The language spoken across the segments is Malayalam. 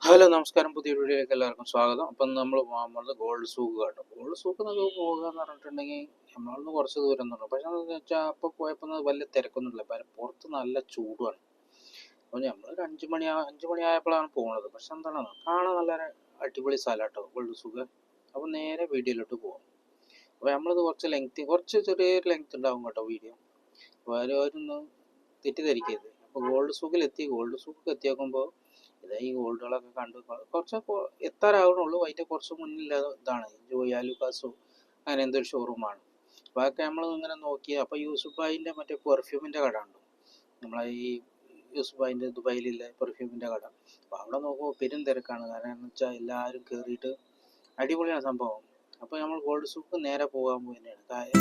ഹലോ നമസ്കാരം, പുതിയ വീഡിയോയിലേക്ക് എല്ലാവർക്കും സ്വാഗതം. അപ്പം നമ്മൾ പോകുന്നത് ഗോൾഡ് സൂക്ക് കേട്ടോ. ഗോൾഡ് സൂക്ക് നമുക്ക് പോകുക എന്ന് പറഞ്ഞിട്ടുണ്ടെങ്കിൽ നമ്മളൊന്ന് കുറച്ച് ദൂരം നിന്നു. പക്ഷെ എന്താണെന്ന് വെച്ചാൽ അപ്പോൾ പോയപ്പോൾ വലിയ തിരക്കൊന്നുമില്ല. പുറത്ത് നല്ല ചൂടുമാണ്. അപ്പോൾ നമ്മളൊരു 5 മണി ആയപ്പോഴാണ് പോകുന്നത്. പക്ഷെ എന്താണ് കാണാൻ നല്ല അടിപൊളി സ്ഥലം കേട്ടോ ഗോൾഡ് സൂക്ക്. അപ്പോൾ നേരെ വീഡിയോയിലോട്ട് പോകാം. അപ്പോൾ നമ്മളിത് കുറച്ച് ചെറിയൊരു ലെങ്ത് ഉണ്ടാവും കേട്ടോ വീഡിയോ. അപ്പോൾ അവരൊന്ന് തെറ്റിദ്ധരിക്കരുത്. അപ്പോൾ ഗോൾഡ് സൂക്ക് എത്തി നോക്കുമ്പോൾ ഈ ഗോൾഡുകളൊക്കെ കണ്ട് കുറച്ച് എത്താറാവണുള്ളൂ. അതിൻ്റെ കുറച്ച് മുന്നിൽ ഇതാണ് ജോയ് ആലുക്കാസോ അങ്ങനെ എന്തൊരു ഷോറൂമാണ്. അപ്പോൾ അതൊക്കെ നമ്മൾ ഇങ്ങനെ നോക്കി. അപ്പോൾ യൂസുഫ് ഭായിൻ്റെ മറ്റേ പെർഫ്യൂമിൻ്റെ കട ഉണ്ട്. നമ്മളെ ഈ യൂസുഫ് ഭായിൻ്റെ ദുബായിലുള്ള പെർഫ്യൂമിൻ്റെ കട. അപ്പോൾ അവിടെ നോക്കുമ്പോൾ പെരും തിരക്കാണ്. കാരണം എന്ന് വെച്ചാൽ എല്ലാവരും കയറിയിട്ട് അടിപൊളിയാണ് സംഭവം. അപ്പോൾ നമ്മൾ ഗോൾഡ് സൂക്ക് നേരെ പോകാൻ പോകുന്നതാണ് കാര്യം.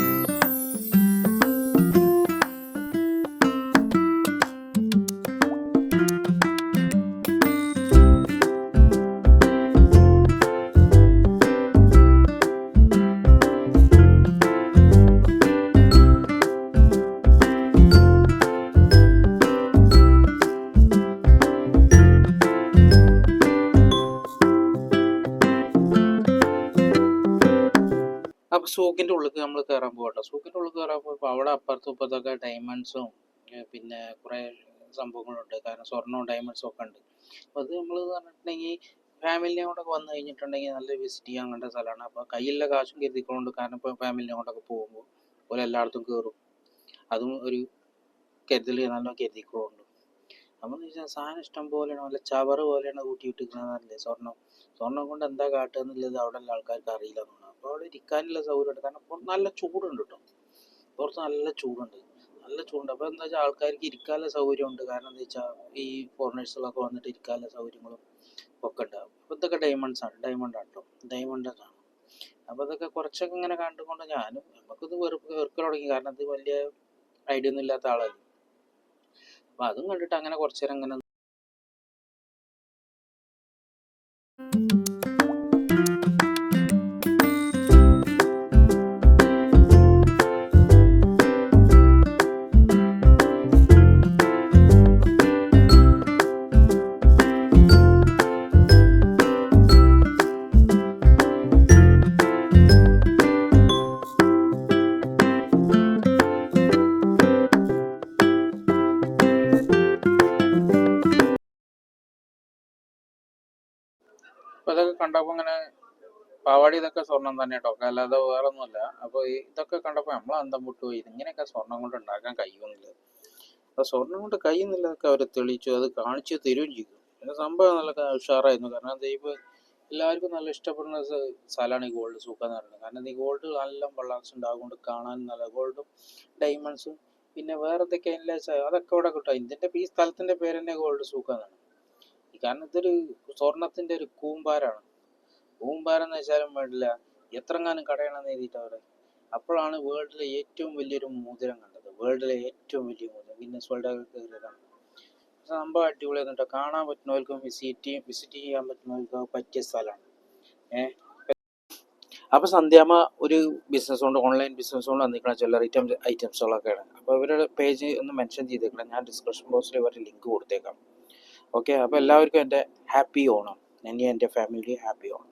അപ്പോൾ സൂക്കിൻ്റെ ഉള്ളിൽ നമ്മൾ കയറാൻ പോകട്ടോ. സൂക്കിൻ്റെ ഉള്ളിൽ കയറാൻ പോയപ്പോൾ അവിടെ അപ്പുറത്തും ഇപ്പുറത്തൊക്കെ ഡയമണ്ട്സും പിന്നെ കുറേ സംഭവങ്ങളുണ്ട്. കാരണം സ്വർണ്ണവും ഡയമണ്ട്സും ഒക്കെ ഉണ്ട്. അപ്പോൾ അത് നമ്മൾ പറഞ്ഞിട്ടുണ്ടെങ്കിൽ ഫാമിലിനെ കൊണ്ടൊക്കെ വന്നു കഴിഞ്ഞിട്ടുണ്ടെങ്കിൽ നല്ല വിസിറ്റ് ചെയ്യാൻ കണ്ട സ്ഥലമാണ്. അപ്പോൾ കയ്യിലുള്ള കാശും കരുതിക്കൊണ്ട്, കാരണം ഇപ്പോൾ ഫാമിലിനെ കൊണ്ടൊക്കെ പോകുമ്പോൾ ഓരോ എല്ലായിടത്തും കയറും. അതും ഒരു നല്ല കരുതിക്കൊണ്ട്. അപ്പം എന്ന് വെച്ചാൽ സാധനം ഇഷ്ടം പോലെയാണ്. നല്ല ചവറ് പോലെയാണ് കൂട്ടിയിട്ടിരിക്കുന്നതല്ലേ സ്വർണ്ണം കൊണ്ട് എന്താ കാട്ടുക എന്നുള്ളത് അവിടെ ഉള്ള ആൾക്കാർക്ക് അറിയില്ല എന്നുള്ളത്. അപ്പോൾ അവിടെ ഇരിക്കാനുള്ള സൗകര്യമുണ്ട്. കാരണം നല്ല ചൂടുണ്ട് കേട്ടോ. പുറത്ത് നല്ല ചൂടുണ്ട്. അപ്പോൾ എന്താ വെച്ചാൽ ആൾക്കാർക്ക് ഇരിക്കാനുള്ള സൗകര്യമുണ്ട്. കാരണം എന്താ വെച്ചാൽ ഈ ഫോറിനേഴ്സുകളൊക്കെ വന്നിട്ട് ഇരിക്കാനുള്ള സൗകര്യങ്ങളും ഒക്കെ ഉണ്ടാകും. അപ്പോൾ ഇതൊക്കെ ഡയമണ്ടാണ് കേട്ടോ. ഡയമണ്ടാണ്. അപ്പോൾ അതൊക്കെ കുറച്ചൊക്കെ ഇങ്ങനെ കണ്ടുകൊണ്ട് നമുക്കിത് വെറുക്കൽ തുടങ്ങി. കാരണം ഇത് വലിയ ഐഡിയ ഒന്നും ഇല്ലാത്ത ആളായി. അപ്പോൾ അതും കണ്ടിട്ട് അങ്ങനെ കുറച്ചു നേരം ഇങ്ങനെ അപ്പോൾ ഇതൊക്കെ കണ്ടപ്പോൾ ഇങ്ങനെ പാവാടി ഇതൊക്കെ സ്വർണം തന്നെ കേട്ടോ, അല്ലാതെ വേറെ ഒന്നുമല്ല. അപ്പോൾ ഇതൊക്കെ കണ്ടപ്പോൾ നമ്മൾ അന്തം വിട്ടുപോയി. ഇതിങ്ങനെയൊക്കെ സ്വർണം കൊണ്ട് ഉണ്ടാക്കാൻ കഴിയുമെന്നില്ല. അപ്പോൾ സ്വർണം കൊണ്ട് കഴിയുന്നില്ലതൊക്കെ അവർ തെളിയിച്ചു, അത് കാണിച്ചു തരുകയും ചെയ്തു. പിന്നെ സംഭവം നല്ല ഉഷാറായിരുന്നു. കാരണം എന്താ ഇപ്പോൾ എല്ലാവർക്കും നല്ല ഇഷ്ടപ്പെടുന്ന സ്ഥലമാണ് ഈ ഗോൾഡ് സൂക്ക് എന്ന് പറയുന്നത്. കാരണം ഈ ഗോൾഡ് നല്ല വളർച്ച ഉണ്ടാകുകൊണ്ട് കാണാൻ നല്ല ഗോൾഡും ഡയമണ്ട്സും പിന്നെ വേറെ എന്തൊക്കെ അതൊക്കെ ഇവിടെ കിട്ടും. ഇതിൻ്റെ ഈ സ്ഥലത്തിൻ്റെ പേര് തന്നെ ഗോൾഡ് സൂക്ക് എന്നാണ്. കാരണം ഇതൊരു സ്വർണത്തിൻ്റെ ഒരു കൂമ്പാരാണ്. കൂമ്പാരം എന്ന് വെച്ചാലും വേണ്ടില്ല, എത്രങ്ങാനും കടയണമെന്ന് എഴുതിയിട്ട് അവിടെ. അപ്പോഴാണ് വേൾഡിലെ ഏറ്റവും വലിയൊരു മോതിരം കണ്ടത്. വേൾഡിലെ ഏറ്റവും വലിയ മോതിരം ഗിന്നസ് വേൾഡ് കയറിയതാണ്. സംഭവം അടിപൊളിയായിരുന്നു കേട്ടോ. കാണാൻ പറ്റുന്നവർക്കും വിസിറ്റ് ചെയ്യാൻ പറ്റുന്നവർക്കും പറ്റിയ സ്ഥലമാണ്. അപ്പോൾ സന്ധ്യാമ്മ ഒരു ഓൺലൈൻ ബിസിനസ് കൊണ്ട് വന്നിരിക്കുന്ന ചില ഐറ്റംസുകളൊക്കെയാണ്. അപ്പോൾ ഇവരുടെ പേജ് ഒന്ന് മെൻഷൻ ചെയ്തേക്കണം. ഞാൻ ഡിസ്ക്രിപ്ഷൻ ബോക്സിൽ ഇവരുടെ ലിങ്ക് കൊടുത്തേക്കാം. ഓക്കെ, അപ്പോൾ എല്ലാവർക്കും എൻ്റെ ഹാപ്പി ഓണം. എൻ്റെ ഫാമിലി ഹാപ്പി ഓണം.